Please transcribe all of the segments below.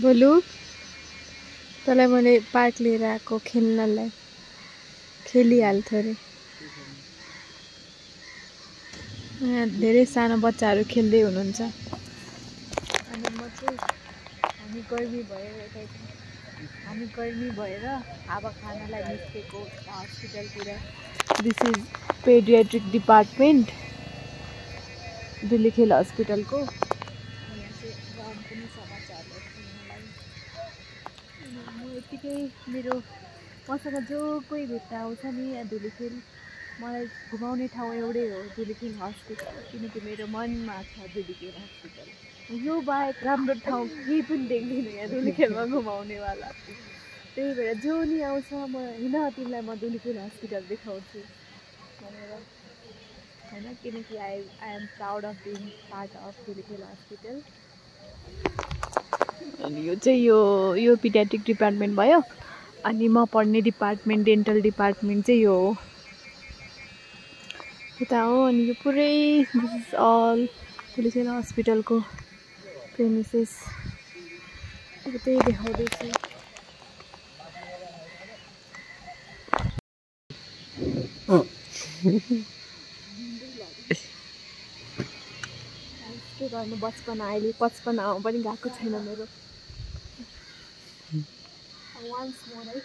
बोलु तँलाई मैले पार्क लिएर आएको खेल्नलाई खेलिहाल्थ्यो अरे। यहाँ धेरै सानो बच्चाहरू खेल्दै हुनुहुन्छ अनि म चाहिँ हामी गर्मी भएर हावा खानलाई निस्केको हस्पिटलतिर। दिस इज पेडियाट्रिक डिपार्टमेन्ट दुलीखेल हस्पिटलको। यहाँ चाहिँ गरम पनि छ बच्चाहरूलाई खेल्नलाई। म यतिकै मसँग जो कोही भेट्न आउँछ नि यहाँ धुलीखेल, मलाई घुमाउने ठाउँ एउटै हो धुलीखेल हस्पिटल, किनकि मेरो मनमा छ धुलीखेल हस्पिटल। यो बाहेक राम्रो ठाउँ केही पनि देख्दिनँ यहाँ धुलीखेलमा घुमाउनेवाला। त्यही भएर जो नि आउँछ म हिँड तिमीलाई म धुलीखेल हस्पिटल देखाउँछु भनेर होइन, किनकि I am proud of being part of Dhulikhel hospital. अनि यो चाहिँ यो पिडियाट्रिक डिपार्टमेन्ट भयो। अनि म पढ्ने डिपार्टमेन्ट डेन्टल डिपार्टमेन्ट चाहिँ यो हो, यता हो। अनि यो पुरै दिस इज अल धुलीखेल हस्पिटलको प्रेमिसेस। अब त्यही देखाउँदैछु। के गर्नु, बचपन अहिले 55 पनि गएको छैन मेरो। वान्स मोर है।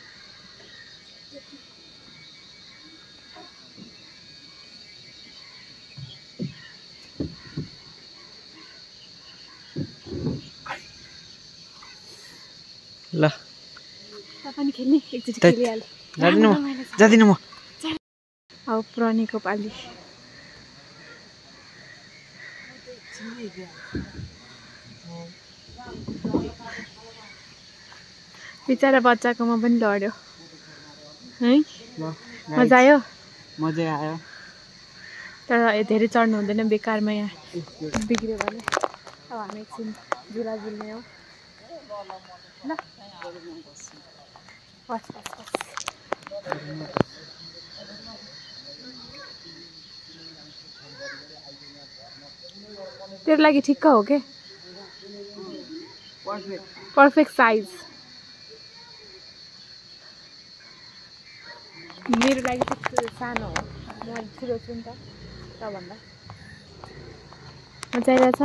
ल पनि खेल्ने एकचोटि खेलिहाल। जादिनँ म। अब प्रणीको पाली। बिचरा बच्चाकोमा पनि लड्यो है। मजा आयो? मजा आयो। तर धेरै चढ्नु हुँदैन बेकारमा, यहाँ बिग्रियो भने। अब हामी एकछिन झुला झुल्ने हो ल। बस बस बस। तेरो लागि ठिक्क हो के? Perfect size. मेरो लागि चाहिँ सानो हो, म ठुलो छु नि त तँभन्दा। मजा आइरहेछ?